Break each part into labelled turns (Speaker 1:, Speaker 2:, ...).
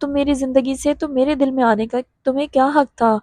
Speaker 1: تم میری زندگی سے، تم میرے دل میں آنے کا تمہیں کیا حق تھا؟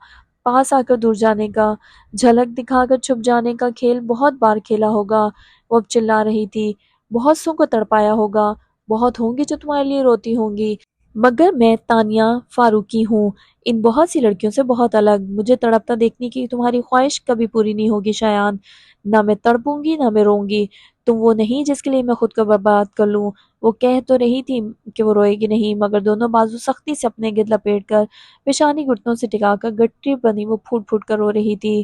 Speaker 1: پاس آ کر دور جانے کا، جھلک دکھا کر چھپ جانے کا کھیل بہت بار کھیلا ہوگا۔ وہ اب چلا رہی تھی۔ بہت سو کو تڑپایا ہوگا، بہت ہوں گی جو تمہارے لیے روتی ہوں گی، مگر میں تانیہ فاروقی ہوں، ان بہت سی لڑکیوں سے بہت الگ۔ مجھے تڑپتا دیکھنے کی تمہاری خواہش کبھی پوری نہیں ہوگی شایان۔ نہ میں تڑپوں گی نہ میں روں گی۔ تم وہ نہیں جس کے لیے میں خود کو برباد کر لوں۔ وہ کہہ تو رہی تھی کہ وہ روئے گی نہیں، مگر دونوں بازو سختی سے اپنے گرد لپیٹ کر، پیشانی گھٹنوں سے ٹکا کر گٹی بنی وہ پھوٹ پھوٹ کر رو رہی تھی۔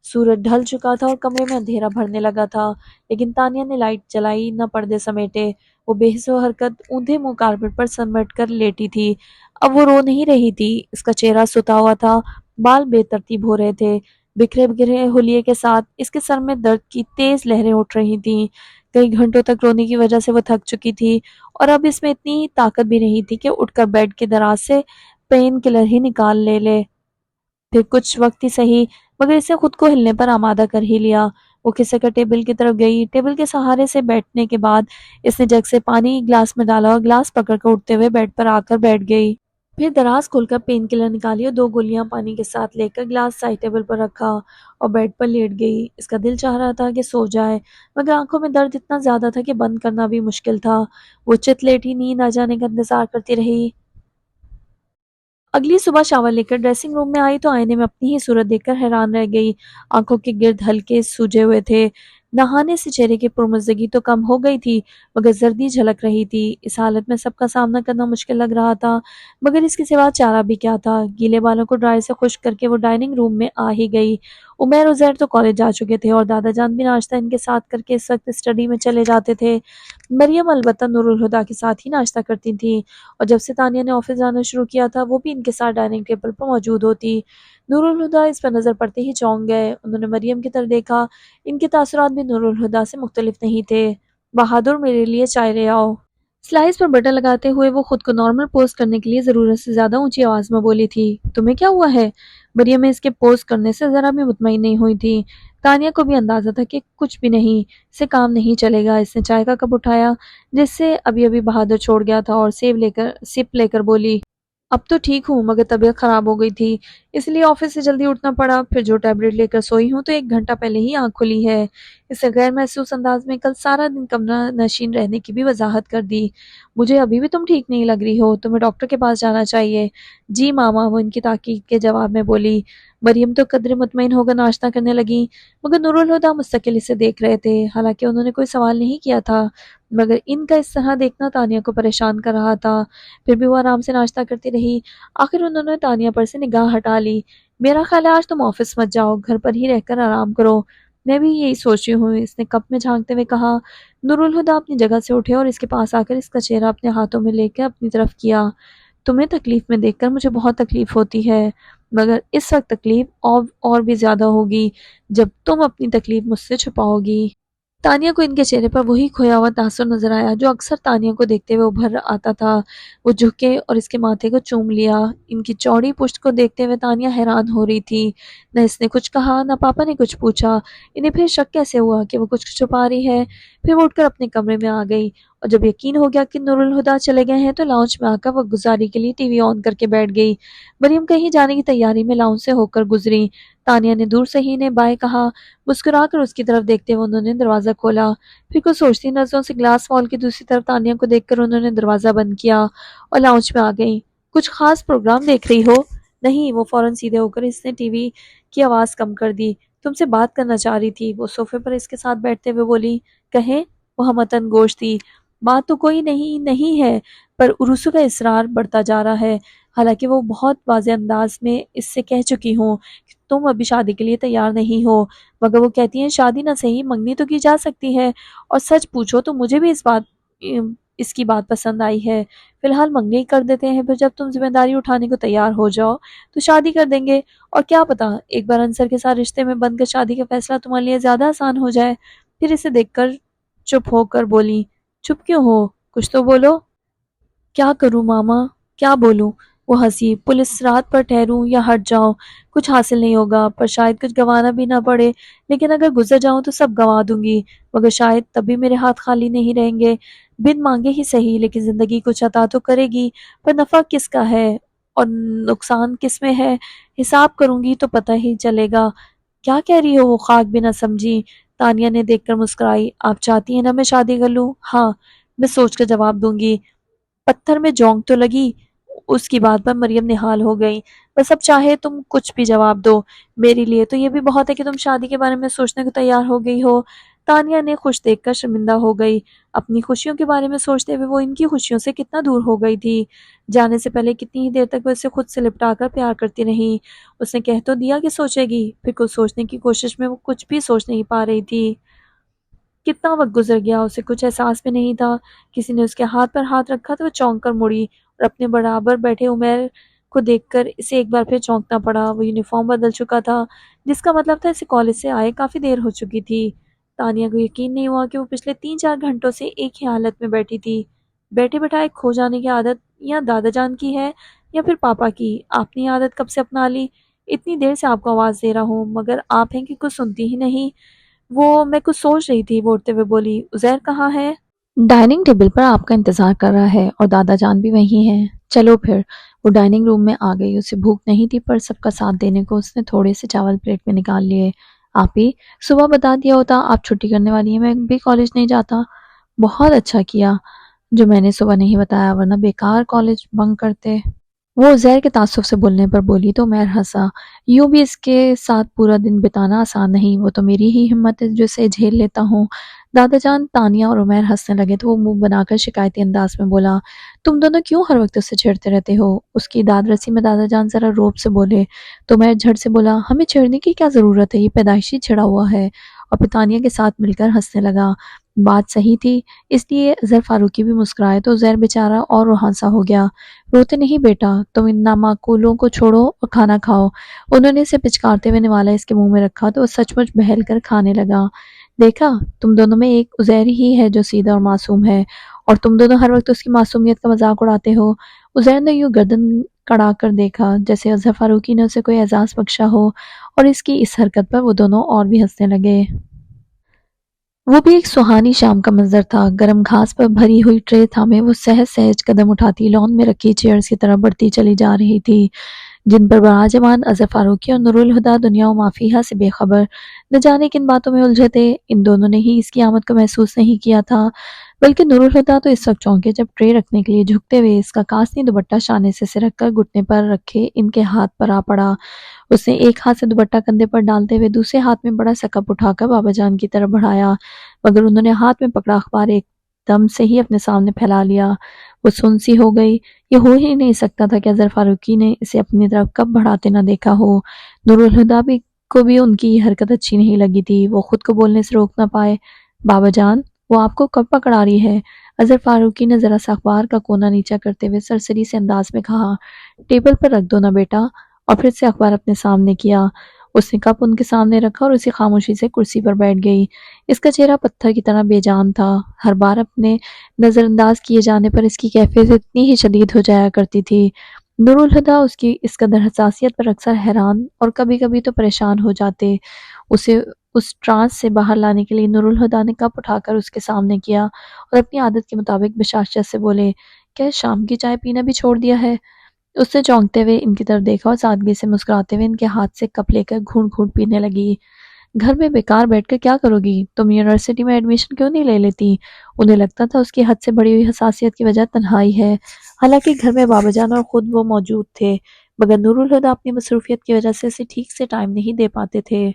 Speaker 1: سورج ڈھل چکا تھا اور کمرے میں اندھیرا بھرنے لگا تھا، لیکن تانیہ نے لائٹ جلائی نہ پردے سمیٹے۔ وہ بے حس و حرکت اونھے منہ کارپیٹ پر سمٹ کر لیٹی تھی۔ اب وہ رو نہیں رہی تھی، اس کا چہرہ ستا ہوا تھا، بال بے ترتیب ہو رہے تھے بکھرے بکھرے حلیے کے ساتھ۔ اس کے سر میں درد کی تیز لہریں اٹھ رہی تھیں۔ کئی گھنٹوں تک رونے کی وجہ سے وہ تھک چکی تھی، اور اب اس میں اتنی طاقت بھی نہیں تھی کہ اٹھ کر بیڈ کے دراز سے پین کلر ہی نکال لے۔ پھر کچھ وقت ہی سہی، مگر اسے خود کو ہلنے پر آمادہ کر ہی لیا۔ وہ کھسک کر ٹیبل کی طرف گئی۔ ٹیبل کے سہارے سے بیٹھنے کے بعد اس نے جگ سے پانی گلاس میں ڈالا اور گلاس پکڑ کر اٹھتے ہوئے بیڈ پر آ کر بیٹھ گئی۔ پھر دراز کھول کر پین کلر نکالی اور 2 گولیاں پانی کے ساتھ لے کر گلاس سائڈ ٹیبل پر رکھا اور بیڈ پر لیٹ گئی۔ اس کا دل چاہ رہا تھا کہ سو جائے، مگر آنکھوں میں درد اتنا زیادہ تھا کہ بند کرنا بھی مشکل تھا۔ وہ چت لیٹی نیند آ جانے کا انتظار کرتی رہی۔ اگلی صبح شاور لے کر ڈریسنگ روم میں آئی تو آئینے میں اپنی ہی صورت دیکھ کر حیران رہ گئی۔ آنکھوں کے گرد ہلکے سوجے ہوئے تھے۔ نہانے سے چہرے کی پرمزگی تو کم ہو گئی تھی، مگر زردی جھلک رہی تھی۔ اس حالت میں سب کا سامنا کرنا مشکل لگ رہا تھا، مگر اس کے سوا چارہ بھی کیا تھا؟ گیلے بالوں کو ڈرائر سے خشک کر کے وہ ڈائننگ روم میں آ ہی گئی۔ عمیر و زیر تو کالج جا چکے تھے اور دادا جان بھی ناشتہ ان کے ساتھ کر کے اس وقت اسٹڈی میں چلے جاتے تھے۔ مریم البتہ نور الہدیٰ کے ساتھ ہی ناشتہ کرتی تھیں، اور جب سے تانیہ نے آفس جانا شروع کیا تھا وہ بھی ان کے ساتھ ڈائننگ ٹیبل پر موجود ہوتی۔ نور الہدیٰ اس پر نظر پڑتے ہی چونک گئے۔ انہوں نے مریم کی طرف دیکھا۔ ان کے تاثرات بھی نور الہدیٰ سے مختلف نہیں تھے۔ بہادر، میرے لیے چائے لے آؤ۔ سلائس پر بٹن لگاتے ہوئے وہ خود کو نارمل پوز کرنے کے لیے ضرورت سے زیادہ اونچی آواز میں بولی تھی۔ تمہیں کیا ہوا ہے؟ مریم اس کے پوز کرنے سے ذرا بھی مطمئن نہیں ہوئی تھی۔ تانیہ کو بھی اندازہ تھا کہ کچھ بھی نہیں، اسے کام نہیں چلے گا۔ اس نے چائے کا کپ اٹھایا جس سے ابھی ابھی بہادر چھوڑ گیا تھا اور سپ لے کر بولی، اب تو ٹھیک ہوں، مگر طبیعت خراب ہو گئی تھی، اس لیے آفس سے جلدی اٹھنا پڑا۔ پھر جو ٹیبلٹ لے کر سوئی ہوں تو 1 گھنٹہ پہلے ہی آنکھ کھلی ہے۔ اس نے غیر محسوس انداز میں کل سارا دن کمرہ نشین رہنے کی بھی وضاحت کر دی۔ مجھے ابھی بھی تم ٹھیک نہیں لگ رہی ہو، تمہیں ڈاکٹر کے پاس جانا چاہیے۔ جی ماما، وہ ان کی تاکید کے جواب میں بولی۔ مریم تو قدرے مطمئن ہو کر ناشتہ کرنے لگی، مگر نور الہدیٰ مستقل اسے دیکھ رہے تھے۔ حالانکہ انہوں نے کوئی سوال نہیں کیا تھا، مگر ان کا اس طرح دیکھنا تانیہ کو پریشان کر رہا تھا۔ پھر بھی وہ آرام سے ناشتہ کرتی رہی۔ آخر انہوں نے تانیہ پر سے نگاہ ہٹا لی۔ میرا خیال ہے آج تم آفس مت جاؤ، گھر پر ہی رہ کر آرام کرو۔ میں بھی یہی سوچی ہوں، اس نے کپ میں جھانکتے ہوئے کہا۔ نور الہدیٰ اپنی جگہ سے اٹھے اور اس کے پاس آ کر اس کا چہرہ اپنے ہاتھوں میں لے کے اپنی طرف کیا۔ تمہیں تکلیف میں دیکھ کر مجھے بہت تکلیف ہوتی ہے، مگر اس وقت تکلیف اور بھی زیادہ ہوگی جب تم اپنی تکلیف مجھ سے چھپاؤ گی۔ تانیہ کو ان کے چہرے پر وہی کھویا ہوا تاثر نظر آیا جو اکثر تانیہ کو دیکھتے ہوئے ابھر آتا تھا۔ وہ جھکے اور اس کے ماتھے کو چوم لیا۔ ان کی چوڑی پشت کو دیکھتے ہوئے تانیہ حیران ہو رہی تھی۔ نہ اس نے کچھ کہا، نہ پاپا نے کچھ پوچھا۔ انہیں پھر شک کیسے ہوا کہ وہ کچھ چھپا رہی ہے؟ پھر وہ اٹھ کر اپنے کمرے میں آ گئی، اور جب یقین ہو گیا کہ نور الہدیٰ چلے گئے ہیں تو لاؤنج میں آ کر وقت گزاری کے لیے ٹی وی آن کر کے بیٹھ گئی۔ مریم کہیں جانے کی تیاری میں لاؤنج سے ہو کر گزری۔ تانیہ نے دور سے ہی انہیں بائے کہا۔ مسکرا کر اس کی طرف دیکھتے ہوئے انہوں نے دروازہ کھولا۔ پھر کچھ سوچتی نظروں سے گلاس وال کی دوسری طرف تانیہ کو دیکھ کر انہوں نے دروازہ بند کیا اور لاؤنج میں آ گئیں۔ کچھ خاص پروگرام دیکھ رہی ہو؟ نہیں، وہ فوراً سیدھے ہو کر اس نے ٹی وی کی آواز کم کر دی۔ تم سے بات کرنا چاہ رہی تھی، وہ صوفے پر اس کے ساتھ بیٹھتے ہوئے بولی۔ کہیں؟ وہ ہمتاً گوش تھی۔ بات تو کوئی نہیں ہے، پر عروسو کا اصرار بڑھتا جا رہا ہے، حالانکہ وہ بہت واضح انداز میں اس سے کہہ چکی ہوں کہ تم ابھی شادی کے لیے تیار نہیں ہو، مگر وہ کہتی ہیں شادی نہ صحیح منگنی تو کی جا سکتی ہے، اور سچ پوچھو تو مجھے بھی اس کی بات پسند آئی ہے۔ فی الحال منگنی ہی کر دیتے ہیں، پھر جب تم ذمہ داری اٹھانے کو تیار ہو جاؤ تو شادی کر دیں گے، اور کیا پتا ایک بار انصر کے ساتھ رشتے میں بند کر شادی کا فیصلہ تمہارے لیے زیادہ آسان ہو جائے۔ پھر اسے دیکھ کر چپ ہو کر بولی۔ چپ کیوں ہو؟ کچھ تو بولو۔ کیا کروں ماما، کیا بولوں؟ وہ ہنسی۔ پولیس رات پر ٹھہروں یا ہٹ جاؤں کچھ حاصل نہیں ہوگا، پر شاید کچھ گنوانا بھی نہ پڑے، لیکن اگر گزر جاؤں تو سب گنوا دوں گی، مگر شاید تب بھی میرے ہاتھ خالی نہیں رہیں گے۔ بن مانگے ہی صحیح، لیکن زندگی کچھ عطا تو کرے گی، پر نفع کس کا ہے اور نقصان کس میں ہے، حساب کروں گی تو پتہ ہی چلے گا۔ کیا کہہ رہی ہو؟ وہ خاک بھی نہ سمجھی۔ تانیہ نے دیکھ کر مسکرائی۔ آپ چاہتی ہیں نا میں شادی کر لوں؟ ہاں، میں سوچ کر جواب دوں گی۔ پتھر میں جونک تو لگی۔ اس کی بات پر مریم نہال ہو گئی۔ بس اب چاہے تم کچھ بھی جواب دو، میرے لیے تو یہ بھی بہت ہے کہ تم شادی کے بارے میں سوچنے کو تیار ہو گئی ہو۔ تانیہ نے خوش دیکھ کر شرمندہ ہو گئی۔ اپنی خوشیوں کے بارے میں سوچتے ہوئے وہ ان کی خوشیوں سے کتنا دور ہو گئی تھی۔ جانے سے پہلے کتنی ہی دیر تک وہ اسے خود سے لپٹا کر پیار کرتی رہی۔ اس نے کہہ تو دیا کہ سوچے گی، پھر کچھ سوچنے کی کوشش میں وہ کچھ بھی سوچ نہیں پا رہی تھی۔ کتنا وقت گزر گیا، اسے کچھ احساس بھی نہیں تھا۔ کسی نے اس کے ہاتھ پر ہاتھ رکھا تو وہ چونک کر مڑی اور اپنے برابر بیٹھے عمیر کو دیکھ کر اسے ایک بار پھر چونکنا پڑا۔ وہ یونیفارم بدل چکا تھا، جس کا مطلب تھا اسے کالج سے آئے کافی دیر ہو چکی تھی۔ تانیہ کو یقین نہیں ہوا کہ وہ پچھلے 3-4 گھنٹوں سے ایک ہی حالت میں بیٹھی تھی۔ بیٹھے بٹھائے کھو جانے کی عادت یا دادا جان کی ہے یا پھر پاپا کی؟ آپ نے یہ عادت کب سے اپنا لی؟ اتنی دیر سے آپ کو آواز دے رہا ہوں مگر آپ ہیں کہ کچھ سنتی ہی نہیں۔ وہ میں کچھ سوچ رہی تھی، وہ اٹھتے ہوئے بولی۔ عزیر کہاں ہے؟ ڈائننگ ٹیبل پر آپ کا انتظار کر رہا ہے اور دادا جان بھی وہیں ہیں۔ چلو پھر۔ وہ ڈائننگ روم میں آ گئی۔ اسے بھوک نہیں تھی پر سب کا ساتھ دینے کو اس نے تھوڑے سے چاول پلیٹ میں نکال لیے۔ آپ ہی صبح بتا دیا ہوتا آپ چھٹی کرنے والی ہیں، میں بھی کالج نہیں جاتا۔ بہت اچھا کیا جو میں نے صبح نہیں بتایا، ورنہ بیکار کالج بنک کرتے۔ وہ عزیر کے تعصب سے بولنے پر بولی تو عمیر ہنسا۔ یوں بھی اس کے ساتھ پورا دن بتانا آسان نہیں، وہ تو میری ہی ہمت ہے جو اسے جھیل لیتا ہوں۔ دادا جان، تانیہ اور عمیر ہنسنے لگے تو وہ منہ بنا کر شکایتی انداز میں بولا، تم دونوں کیوں ہر وقت اسے چھیڑتے رہتے ہو؟ اس کی داد رسی میں دادا جان ذرا روب سے بولے تو عمیر جھٹ سے بولا، ہمیں چھیڑنے کی کیا ضرورت ہے، یہ پیدائشی چھڑا ہوا ہے، اور پھر تانیہ کے ساتھ مل کر ہنسنے لگا۔ بات صحیح تھی، اس لیے اظہر فاروقی بھی مسکرائے تو عزیر بیچارہ اور روحاں سا ہو گیا۔ روتے نہیں بیٹا، تم ان نامعقولوں کو چھوڑو اور کھانا کھاؤ۔ انہوں نے اسے پچکارتے ہوئے نوالا اس کے منہ میں رکھا تو وہ سچ مچ بہل کر کھانے لگا۔ دیکھا، تم دونوں میں ایک عزیر ہی ہے جو سیدھا اور معصوم ہے، اور تم دونوں ہر وقت اس کی معصومیت کا مذاق اڑاتے ہو۔ عزیر نے یوں گردن کڑا کر دیکھا جیسے اظہر فاروقی نے اسے کوئی اعزاز بخشا ہو، اور اس کی اس حرکت پر وہ دونوں اور بھی ہنسنے لگے۔ وہ بھی ایک سہانی شام کا منظر تھا۔ گرم گھاس پر بھری ہوئی ٹرے تھامے وہ سہج سہج قدم اٹھاتی لان میں رکھی چیئرز کی طرف بڑھتی چلی جا رہی تھی، جن پر براجمان اظہر فاروقی اور نور الہدیٰ دنیا و ما فیہا سے بے خبر نہ جانے کن باتوں میں الجھے تھے۔ ان دونوں نے ہی اس کی آمد کو محسوس نہیں کیا تھا، بلکہ نور الہدیٰ تو اس وقت چونکے جب ٹرے رکھنے کے لیے جھکتے ہوئے اس کا کاسنی دوپٹہ شانے سے سرک کر گھٹنے پر رکھے ان کے ہاتھ پر آ پڑا۔ اس نے ایک ہاتھ سے دوپٹہ کندھے پر ڈالتے ہوئے دوسرے ہاتھ میں بڑا سا کپ اٹھا کر بابا جان کی طرف بڑھایا، مگر انہوں نے ہاتھ میں پکڑا اخبار ایک دم سے ہی اپنے سامنے پھیلا لیا۔ وہ سن سی ہو گئی۔ یہ ہو ہی نہیں سکتا تھا کہ اظہر فاروقی نے اسے اپنی طرف کب بڑھاتے نہ دیکھا ہو۔ نور الہدیٰ کو بھی ان کی یہ حرکت اچھی نہیں لگی تھی۔ وہ خود کو بولنے سے روک نہ پائے۔ بابا جان، وہ آپ کو کب پکڑا رہی ہے؟ اظہر فاروقی نے ذرا سا اخبار کا کونا نیچا کرتے ہوئے سرسری سے انداز میں کہا۔ ٹیبل پر رکھ دو نا بیٹا، اور پھر سے اخبار اپنے سامنے کیا۔ اس نے کپ ان کے سامنے رکھا اور اسی خاموشی سے کرسی پر بیٹھ گئی۔ اس کا چہرہ پتھر کی طرح بے جان تھا۔ ہر بار اپنے نظر انداز کیے جانے پر اس کی کیفیت اتنی ہی شدید ہو جایا کرتی تھی۔ نور الہدیٰ اس کی اس قدر حساسیت پر اکثر حیران اور کبھی کبھی تو پریشان ہو جاتے۔ اسے اس ٹرانس سے باہر لانے کے لیے نور الہدیٰ نے کپ اٹھا کر اس کے سامنے کیا اور اپنی عادت کے مطابق بشاشت سے بولے، کیا شام کی چائے پینا بھی چھوڑ دیا ہے؟ اس نے چونکتے ہوئے ان کی طرف دیکھا اور سادگی سے مسکراتے ہوئے ان کے ہاتھ سے کپ لے کر گھونٹ گھونٹ پینے لگی۔ گھر میں بیکار بیٹھ کر کیا کرو گی؟ تم یونیورسٹی میں ایڈمیشن کیوں نہیں لے لیتی؟ انہیں لگتا تھا اس کی حد سے بڑی ہوئی حساسیت کی وجہ تنہائی ہے۔ حالانکہ گھر میں بابا جان اور خود وہ موجود تھے، مگر نور الہدیٰ اپنی مصروفیت کی وجہ سے اسے ٹھیک سے ٹائم نہیں دے پاتے تھے،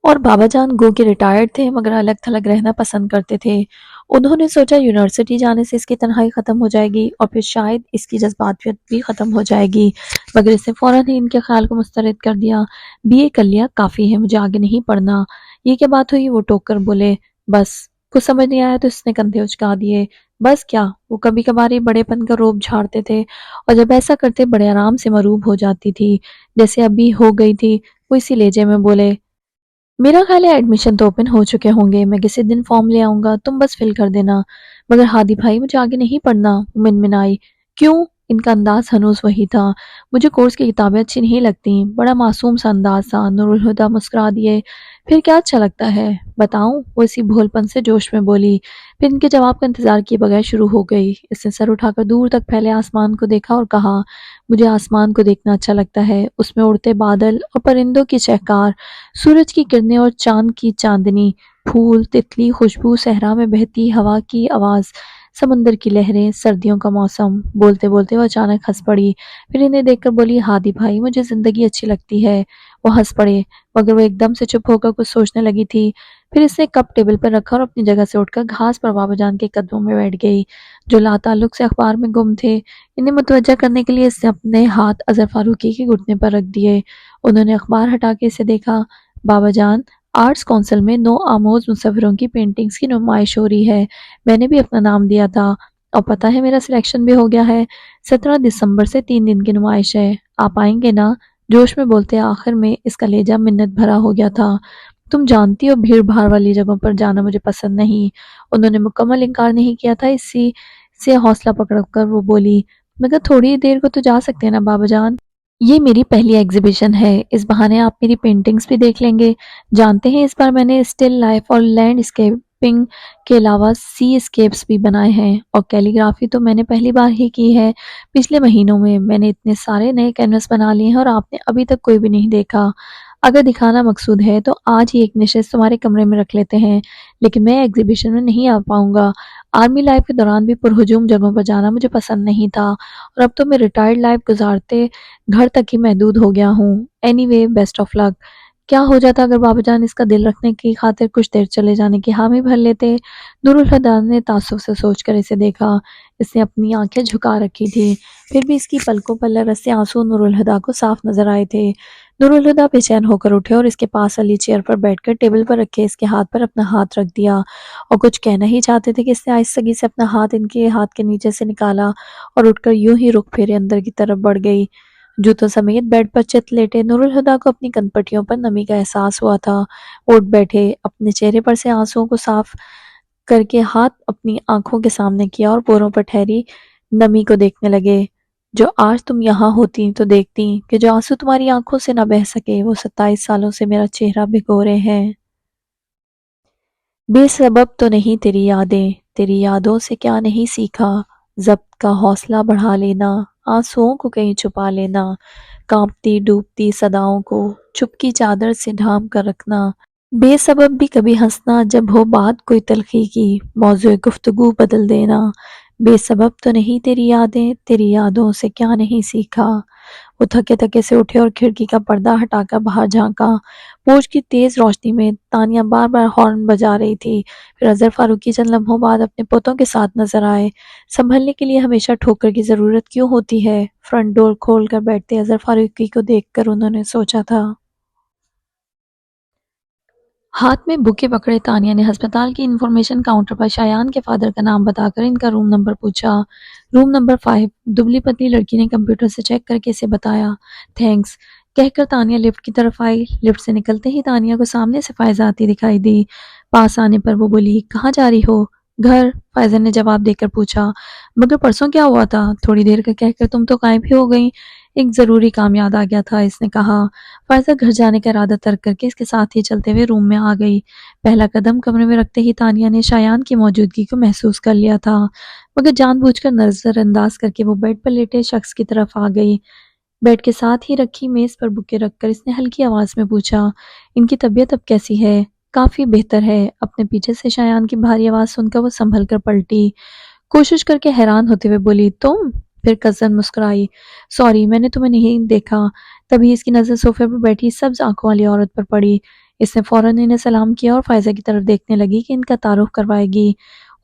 Speaker 1: اور بابا جان گو کہ ریٹائرڈ تھے مگر الگ تھلگ رہنا پسند کرتے تھے۔ انہوں نے سوچا یونیورسٹی جانے سے اس کی تنہائی ختم ہو جائے گی اور پھر شاید اس کی جذباتیت بھی ختم ہو جائے گی، مگر اس نے فوراً ہی ان کے خیال کو مسترد کر دیا۔ بی اے کر لیا کافی ہے، مجھے آگے نہیں پڑھنا۔ یہ کیا بات ہوئی؟ وہ ٹوک کر بولے۔ بس۔ کچھ سمجھ نہیں آیا تو اس نے کندھے اچکا دیے۔ بس کیا؟ وہ کبھی کبھار ہی بڑے پن کا روب جھاڑتے تھے، اور جب ایسا کرتے بڑے آرام سے مروب ہو جاتی تھی، جیسے ابھی ہو گئی تھی۔ وہ اسی لہجے میں بولے، میرا خیال ہے ایڈمیشن تو اوپن ہو چکے ہوں گے، میں کسی دن فارم لے آؤں گا، تم بس فل کر دینا۔ مگر ہادی بھائی، مجھے آگے نہیں پڑھنا، منمنائی۔ کیوں؟ ان کا انداز ہنوز وہی تھا۔ مجھے کورس کی کتابیں اچھی نہیں لگتیں، بڑا معصوم سا انداز تھا۔ نور الہدیٰ مسکرا دیے۔ پھر کیا اچھا لگتا ہے بتاؤں؟ وہ اسی بھول پن سے جوش میں بولی۔ پھر ان کے جواب کا انتظار کیے بغیر شروع ہو گئی۔ اس نے سر اٹھا کر دور تک پھیلے آسمان کو دیکھا اور کہا، مجھے آسمان کو دیکھنا اچھا لگتا ہے، اس میں اڑتے بادل اور پرندوں کی چہکار، سورج کی کرنیں اور چاند کی چاندنی، پھول، تتلی، خوشبو، صحرا میں بہتی ہوا کی آواز، سمندر کی لہریں، سردیوں کا موسم۔ بولتے بولتے وہ اچانک ہنس پڑی۔ پھر انہیں دیکھ کر بولی، ہادی بھائی مجھے زندگی اچھی لگتی ہے۔ وہ ہنس پڑے، مگر وہ ایک دم سے چپ ہو کر کچھ سوچنے لگی تھی۔ پھر اس نے کپ ٹیبل پر رکھا اور اپنی جگہ سے اٹھ کر گھاس پر بابا جان کے قدموں میں بیٹھ گئی، جو لا تعلق سے اخبار میں گم تھے۔ انہیں متوجہ کرنے کے لیے اس نے اپنے ہاتھ اظہر فاروقی کے گھٹنے پر رکھ دیے۔ انہوں نے اخبار ہٹا کے اسے دیکھا۔ بابا جان، آرٹس کونسل میں نو آموز مصوروں کی پینٹنگز کی نمائش ہو رہی ہے، میں نے بھی اپنا نام دیا تھا اور پتہ ہے میرا سلیکشن بھی ہو گیا ہے۔ 17 دسمبر سے 3 دن کی نمائش ہے، آپ آئیں گے نا؟ جوش میں بولتے آخر میں اس کا لہجہ منت بھرا ہو گیا تھا۔ تم جانتی ہو بھیڑ بھاڑ والی جگہوں پر جانا مجھے پسند نہیں۔ انہوں نے مکمل انکار نہیں کیا تھا، اسی سے حوصلہ پکڑ کر وہ بولی، مگر تھوڑی دیر کو تو جا سکتے ہیں نا بابا جان؟ یہ میری پہلی ایگزیبیشن ہے، اس بہانے آپ میری پینٹنگز بھی دیکھ لیں گے۔ جانتے ہیں اس بار میں نے اسٹل لائف اور لینڈ اسکیپنگ کے علاوہ سی اسکیپس بھی بنائے ہیں، اور کیلیگرافی تو میں نے پہلی بار ہی کی ہے۔ پچھلے مہینوں میں نے اتنے سارے نئے کینوس بنا لیے ہیں اور آپ نے ابھی تک کوئی بھی نہیں دیکھا۔ اگر دکھانا مقصود ہے تو آج ہی ایک نشست تمہارے کمرے میں رکھ لیتے ہیں، لیکن میں ایگزیبیشن میں نہیں آ پاؤں گا۔ آرمی لائف کے دوران بھی پرہجوم جگہوں پر جانا مجھے پسند نہیں تھا، اور اب تو میں ریٹائرڈ لائف گزارتے گھر تک ہی محدود ہو گیا ہوں۔ اینی وے، بیسٹ آف لک۔ کیا ہو جاتا اگر بابا جان اس کا دل رکھنے کی خاطر کچھ دیر چلے جانے کی حامی بھر لیتے؟ نور الہدیٰ نے تعصب سے سوچ کر اسے دیکھا۔ اس نے اپنی آنکھیں جھکا رکھی تھی، پھر بھی اس کی پلکوں پر لرز سے آنسو نور الہدیٰ کو صاف نظر آئے تھے۔ نور الہدیٰ بے چین ہو کر اٹھے اور اس کے پاس والی چیئر پر بیٹھ کر ٹیبل پر رکھے اس کے ہاتھ پر اپنا ہاتھ رکھ دیا، اور کچھ کہنا ہی چاہتے تھے کہ اس نے آہستگی سے اپنا ہاتھ ان کے ہاتھ کے نیچے سے نکالا اور اٹھ کر یوں ہی رخ پھیرے اندر کی طرف بڑھ گئی۔ جوتوں سمیت بیڈ پر چت لیٹے نور الہدیٰ کو اپنی کن پٹیوں پر نمی کا احساس ہوا تھا۔ اٹھ بیٹھے، اپنے چہرے پر سے آنسوؤں کو صاف کر کے ہاتھ اپنی آنکھوں کے سامنے کیا اور پوروں پر ٹھہری نمی کو دیکھنے لگے۔ جو آج تم یہاں ہوتی تو دیکھتی کہ جو آنسو تمہاری آنکھوں سے نہ بہہ سکے وہ 27 سالوں سے میرا چہرہ بھگو رہے ہیں۔ بے سبب تو نہیں تیری یادیں، تیری یادوں سے کیا نہیں سیکھا، ضبط کا حوصلہ بڑھا لینا، آنسوؤں کو کہیں چھپا لینا، کانپتی ڈوبتی صداؤں کو چپ کی چادر سے ڈھانپ کر رکھنا، بے سبب بھی کبھی ہنسنا جب ہو بات کوئی تلخی کی، موضوع گفتگو بدل دینا، بے سبب تو نہیں تیری یادیں، تیری یادوں سے کیا نہیں سیکھا۔ وہ تھکے تھکے سے اٹھے اور کھڑکی کا پردہ ہٹا کر باہر جھانکا۔ پورچ کی تیز روشنی میں تانیہ بار بار ہارن بجا رہی تھی۔ پھر اظہر فاروقی چند لمحوں بعد اپنے پوتوں کے ساتھ نظر آئے۔ سنبھلنے کے لیے ہمیشہ ٹھوکر کی ضرورت کیوں ہوتی ہے؟ فرنٹ ڈور کھول کر بیٹھتے اظہر فاروقی کو دیکھ کر انہوں نے سوچا تھا۔ ہاتھ میں بکے پکڑے تانیہ نے ہسپتال کی انفارمیشن کاؤنٹر پر شایان کے فادر کا نام بتا کر ان کا روم نمبر پوچھا۔ روم نمبر 5، دبلی پتلی لڑکی نے کمپیوٹر سے چیک کر کے اسے بتایا۔ تھینکس کہہ کر تانیہ لفٹ کی طرف آئی۔ لفٹ سے نکلتے ہی تانیہ کو سامنے سے فائزہ آتی دکھائی دی۔ پاس آنے پر وہ بولی، کہاں جا رہی ہو؟ گھر، فائزہ نے جواب دے کر پوچھا۔ مگر پرسوں کیا ہوا تھا؟ تھوڑی دیر کا کہہ کر تم تو غائب ہی ہو گئی۔ ایک ضروری کام یاد آ گیا تھا، اس نے کہا۔ فائزہ گھر جانے کا ارادہ ترک کر کے اس کے ساتھ ہی چلتے ہوئے روم میں آ گئی۔ پہلا قدم کمرے میں رکھتے ہی تانیہ نے شایان کی موجودگی کو محسوس کر لیا تھا، مگر جان بوجھ کر نظر انداز کر کے وہ بیڈ پر لیٹے شخص کی طرف آ گئی۔ بیڈ کے ساتھ ہی رکھی میز پر بکے رکھ کر اس نے ہلکی آواز میں پوچھا، ان کی طبیعت اب کیسی ہے؟ کافی بہتر ہے۔ اپنے پیچھے سے شایان کی بھاری آواز سن کر وہ سنبھل کر پلٹی، کوشش کر کے حیران ہوتے ہوئے بولی، تم؟ پھر کزن مسکرائی، سوری میں نے تمہیں نہیں دیکھا۔ تبھی اس کی نظر صوفے پر بیٹھی سبز آنکھوں والی عورت پر پڑی۔ اس نے فوراً انہیں سلام کیا اور فائزہ کی طرف دیکھنے لگی کہ ان کا تعارف کروائے گی۔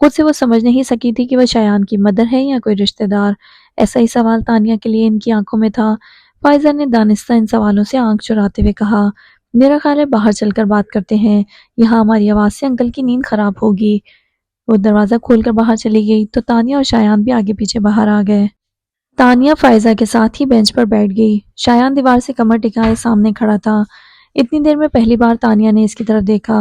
Speaker 1: خود سے وہ سمجھ نہیں سکی تھی کہ وہ شایان کی مدر ہے یا کوئی رشتہ دار۔ ایسا ہی سوال تانیہ کے لیے ان کی آنکھوں میں تھا۔ فائزہ نے دانستہ ان سوالوں سے آنکھ چراتے ہوئے کہا، میرا خیال ہے باہر چل کر بات کرتے ہیں، یہاں ہماری آواز سے انکل کی نیند خراب ہوگی۔ وہ دروازہ کھول کر باہر چلی گئی تو تانیہ اور شایان بھی آگے پیچھے باہر آ گئے۔ تانیہ فائزہ کے ساتھ ہی بینچ پر بیٹھ گئی۔ شایان دیوار سے کمر ٹکائے سامنے کھڑا تھا۔ اتنی دیر میں پہلی بار تانیہ نے اس کی طرف دیکھا۔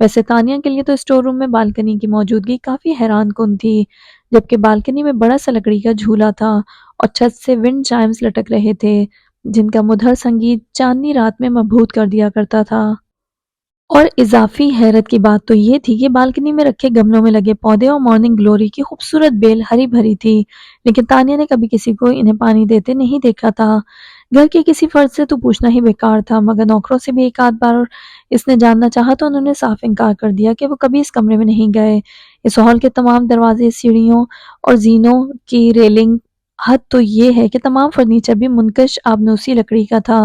Speaker 1: ویسے تانیہ کے لیے تو اسٹور روم میں بالکنی کی موجودگی کافی حیران کن تھی، جبکہ بالکنی میں بڑا سا لکڑی کا جھولا تھا اور چھت سے ونڈ چائمز لٹک رہے تھے جن کا مدھر سنگیت چاندنی رات میں مبہوت کر دیا کرتا تھا۔ اور اضافی حیرت کی بات تو یہ تھی کہ بالکنی میں رکھے گملوں میں لگے پودے اور مارننگ گلوری کی خوبصورت بیل ہری بھری تھی، لیکن تانیہ نے کبھی کسی کو انہیں پانی دیتے نہیں دیکھا تھا۔ گھر کے کسی فرد سے تو پوچھنا ہی بیکار تھا، مگر نوکروں سے بھی ایک آدھ بار اس نے جاننا چاہا تو انہوں نے صاف انکار کر دیا کہ وہ کبھی اس کمرے میں نہیں گئے۔ اس ہال کے تمام دروازے، سیڑھیوں اور زینوں کی ریلنگ، حد تو یہ ہے کہ تمام فرنیچر بھی منقش آبنوسی لکڑی کا تھا۔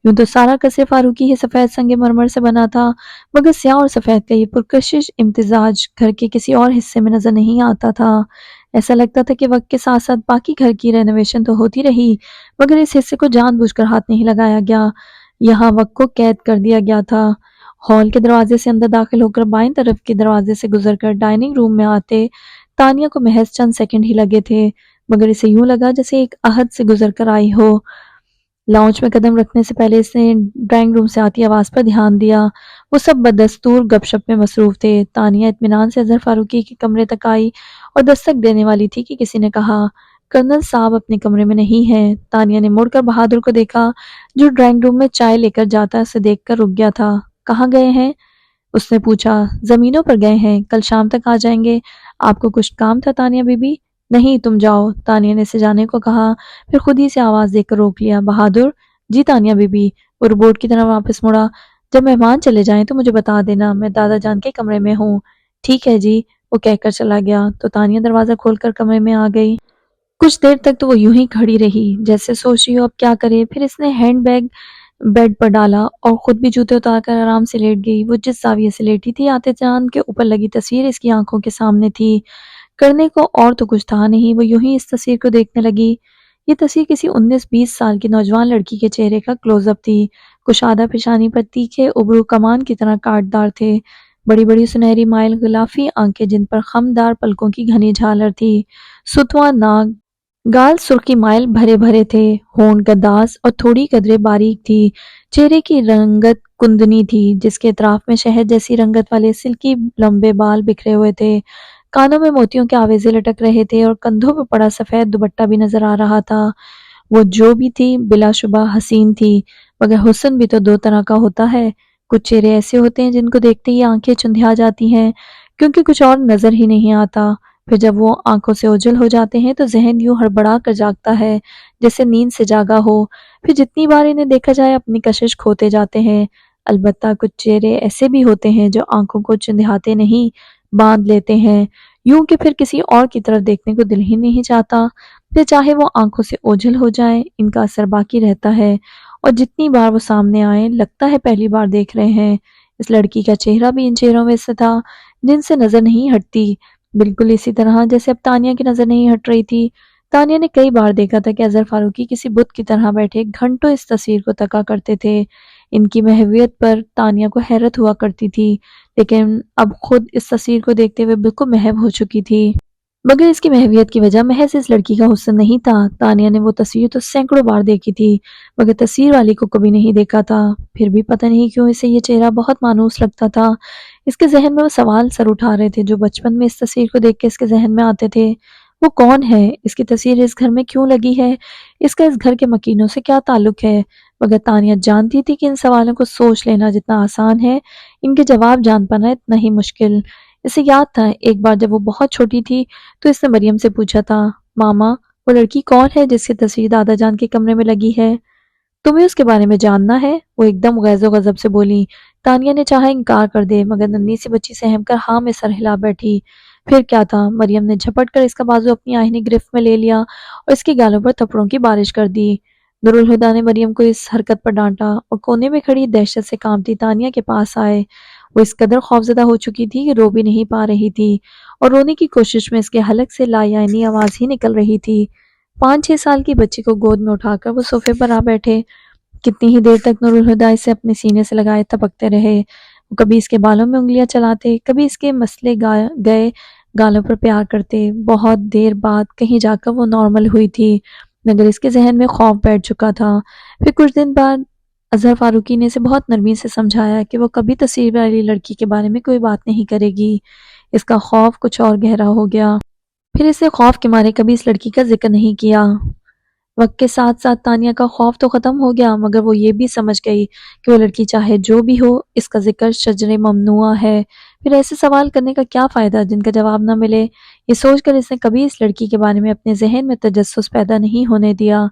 Speaker 1: یوں تو سارا قصر فاروقی ہی سفید سنگ مرمر سے بنا تھا، مگر سیاہ اور سفید کا یہ پرکشش امتزاج گھر کے کسی اور حصے میں نظر نہیں آتا تھا۔ ایسا لگتا تھا کہ وقت کے ساتھ ساتھ باقی گھر کی رینوویشن تو ہوتی رہی، مگر اس حصے کو جان بوجھ کر ہاتھ نہیں لگایا گیا، یہاں وقت کو قید کر دیا گیا تھا۔ ہال کے دروازے سے اندر داخل ہو کر بائیں طرف کے دروازے سے گزر کر ڈائننگ روم میں آتے تانیہ کو محض چند سیکنڈ ہی لگے تھے، مگر اسے یوں لگا جیسے ایک عہد سے گزر کر آئی ہو۔ لاؤنج میں قدم رکھنے سے پہلے اس نے ڈرائنگ روم سے آتی آواز پر دھیان دیا۔ وہ سب بدستور گپ شپ میں مصروف تھے۔ تانیہ اطمینان سے اظہر فاروقی کے کمرے تک آئی اور دستک دینے والی تھی کہ کسی نے کہا، کرنل صاحب اپنے کمرے میں نہیں ہیں۔ تانیہ نے مڑ کر بہادر کو دیکھا جو ڈرائنگ روم میں چائے لے کر جاتا اسے دیکھ کر رک گیا تھا۔ کہاں گئے ہیں؟ اس نے پوچھا۔ زمینوں پر گئے ہیں، کل شام تک آ جائیں گے۔ آپ کو کچھ کام تھا تانیہ بی بی؟ نہیں، تم جاؤ، تانیہ نے اسے جانے کو کہا، پھر خود ہی سے آواز دے کر روک لیا۔ بہادر؟ جی تانیہ بی بی۔ وہ روبوٹ کی طرح واپس مڑا۔ جب مہمان چلے جائیں تو مجھے بتا دینا، میں دادا جان کے کمرے میں ہوں۔ ٹھیک ہے جی، وہ کہہ کر چلا گیا تو تانیہ دروازہ کھول کر کمرے میں آ گئی۔ کچھ دیر تک تو وہ یوں ہی کھڑی رہی جیسے سوچ رہی ہو اب کیا کرے، پھر اس نے ہینڈ بیگ بیڈ پر ڈالا اور خود بھی جوتے اتار کر آرام سے لیٹ گئی۔ وہ جس زاویے سے لیٹی تھی آتے چاند کے اوپر لگی تصویر اس کی آنکھوں کے سامنے تھی۔ کرنے کو اور تو کچھ تھا نہیں، وہ یوں ہی اس تصویر کو دیکھنے لگی۔ یہ تصویر کسی 19-20 سال کی نوجوان لڑکی کے چہرے کا کلوز اپ تھی۔ کشادہ پیشانی پر تیکھے ابرو کمان کی طرح کاٹ دار تھے، بڑی بڑی سنہری مائل غلافی آنکھیں جن پر خمدار پلکوں کی گھنی جھالر تھی، ستواں ناک، گال سرخی مائل بھرے بھرے تھے، ہونٹ گداز اور تھوڑی قدرے باریک تھی۔ چہرے کی رنگت کندنی تھی جس کے اطراف میں شہد جیسی رنگت والے سلکی لمبے بال بکھرے ہوئے تھے، کانوں میں موتیوں کے آویزے لٹک رہے تھے اور کندھوں پہ پڑا سفید دوپٹہ بھی نظر آ رہا تھا۔ وہ جو بھی تھی بلا شبہ حسین تھی، مگر حسن بھی تو دو طرح کا ہوتا ہے۔ کچھ چہرے ایسے ہوتے ہیں جن کو دیکھتے ہی آنکھیں چندھیا جاتی ہیں کیونکہ کچھ اور نظر ہی نہیں آتا، پھر جب وہ آنکھوں سے اوجھل ہو جاتے ہیں تو ذہن یوں ہڑبڑا کر جاگتا ہے جیسے نیند سے جاگا ہو، پھر جتنی بار انہیں دیکھا جائے اپنی کشش کھوتے جاتے ہیں۔ البتہ کچھ چہرے ایسے بھی ہوتے ہیں جو آنکھوں کو چندھیاتے نہیں، باندھ لیتے ہیں، یوں کہ پھر کسی اور کی طرف دیکھنے کو دل ہی نہیں چاہتا، پھر چاہے وہ آنکھوں سے اوجھل ہو جائیں ان کا اثر باقی رہتا ہے، اور جتنی بار وہ سامنے آئیں لگتا ہے پہلی بار دیکھ رہے ہیں۔ اس لڑکی کا چہرہ بھی ان چہروں میں سے تھا جن سے نظر نہیں ہٹتی، بالکل اسی طرح جیسے اب تانیہ کی نظر نہیں ہٹ رہی تھی۔ تانیہ نے کئی بار دیکھا تھا کہ اظہر فاروقی کسی بت کی طرح بیٹھے گھنٹوں اس تصویر کو تکا کرتے تھے۔ ان کی محویت پر تانیہ کو حیرت ہوا کرتی تھی، لیکن اب خود اس تصویر کو دیکھتے ہوئے بالکل محو ہو چکی تھی۔ مگر اس کی محویت کی وجہ محض اس لڑکی کا حسن نہیں تھا۔ تانیہ نے وہ تصویر تو سینکڑوں بار دیکھی تھی، مگر تصویر والی کو کبھی نہیں دیکھا تھا، پھر بھی پتہ نہیں کیوں اسے یہ چہرہ بہت مانوس لگتا تھا۔ اس کے ذہن میں وہ سوال سر اٹھا رہے تھے جو بچپن میں اس تصویر کو دیکھ کے اس کے ذہن میں آتے تھے۔ وہ کون ہے؟ اس کی تصویر اس گھر میں کیوں لگی ہے؟ اس کا اس گھر کے مکینوں سے کیا تعلق ہے؟ مگر تانیہ جانتی تھی کہ ان سوالوں کو سوچ لینا جتنا آسان ہے، ان کے جواب جان پانا اتنا ہی مشکل۔ اسے یاد تھا ایک بار جب وہ بہت چھوٹی تھی تو اس نے مریم سے پوچھا تھا، ماما وہ لڑکی کون ہے جس کی تصویر دادا جان کے کمرے میں لگی ہے؟ تمہیں اس کے بارے میں جاننا ہے؟ وہ ایک دم غیظ و غضب سے بولی۔ تانیہ نے چاہا انکار کر دے مگر ننھی سی بچی سہم کر ہاں میں سر ہلا بیٹھی۔ پھر کیا تھا؟ مریم نے جھپٹ کر اس کا بازو اپنی آہنی گرفت میں لے لیا اور اس کے گالوں پر تھپڑوں کی بارش کر دی۔ نورالہدیٰ نے مریم کو اس حرکت پر ڈانٹا اور کونے میں کھڑی دہشت سے کانپتی تانیہ کے پاس آئے۔ وہ اس قدر خوفزدہ ہو چکی تھی کہ رو بھی نہیں پا رہی تھی اور رونے کی کوشش میں اس کے حلق سے لایعنی آواز ہی نکل رہی تھی۔ 5-6 سال کی بچی کو گود میں اٹھا کر وہ صوفے پر آ بیٹھے۔ کتنی ہی دیر تک نورالہدیٰ اسے اپنے سینے سے لگائے تپکتے رہے۔ وہ کبھی اس کے بالوں میں انگلیاں چلاتے، کبھی اس کے مسلے گئے گالوں پر پیار کرتے۔ بہت دیر بعد کہیں جا کر وہ نارمل ہوئی تھی، مگر اس کے ذہن میں خوف بیٹھ چکا تھا۔ پھر کچھ دن بعد اظہر فاروقی نے اسے بہت نرمی سے سمجھایا کہ وہ کبھی تصویر والی لڑکی کے بارے میں کوئی بات نہیں کرے گی۔ اس کا خوف کچھ اور گہرا ہو گیا۔ پھر اسے خوف کے مارے کبھی اس لڑکی کا ذکر نہیں کیا۔ وقت کے ساتھ ساتھ تانیہ کا خوف تو ختم ہو گیا، مگر وہ یہ بھی سمجھ گئی کہ وہ لڑکی چاہے جو بھی ہو، اس کا ذکر شجر ممنوعہ ہے۔ پھر ایسے سوال کرنے کا کیا فائدہ جن کا جواب نہ ملے؟ یہ سوچ کر اس نے کبھی اس لڑکی کے بارے میں اپنے ذہن میں تجسس پیدا نہیں ہونے دیا۔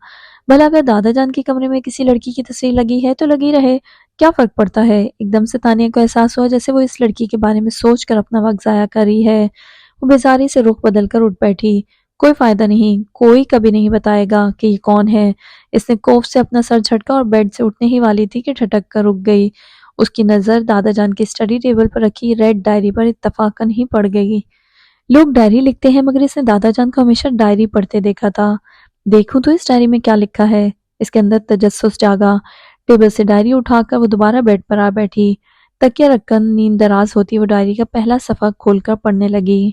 Speaker 1: بھلا اگر دادا جان کے کمرے میں کسی لڑکی کی تصویر لگی ہے تو لگی رہے، کیا فرق پڑتا ہے؟ ایک دم سے تانیہ کو احساس ہوا جیسے وہ اس لڑکی کے بارے میں سوچ کر اپنا وقت ضائع کر رہی ہے۔ وہ بیزاری سے رخ بدل کر اٹھ بیٹھی۔ کوئی فائدہ نہیں، کوئی کبھی نہیں بتائے گا کہ یہ کون ہے۔ اس نے کوف سے اپنا سر جھٹکا اور بیڈ سے اٹھنے ہی والی تھی کہ ٹھٹک کر رک گئی۔ اس کی نظر دادا جان کی اسٹڈی ٹیبل پر رکھی ریڈ ڈائری پر اتفاقاً ہی پڑ گئی۔ لوگ ڈائری لکھتے ہیں مگر اس نے دادا جان کو ہمیشہ ڈائری پڑھتے دیکھا تھا۔ دیکھوں تو اس ڈائری میں کیا لکھا ہے؟ اس کے اندر تجسس جاگا۔ ٹیبل سے ڈائری اٹھا کر وہ دوبارہ بیڈ پر آ بیٹھی۔ تکیہ رکھ کر نیند دراز ہوتی وہ ڈائری کا پہلا صفحہ کھول کر پڑھنے لگی۔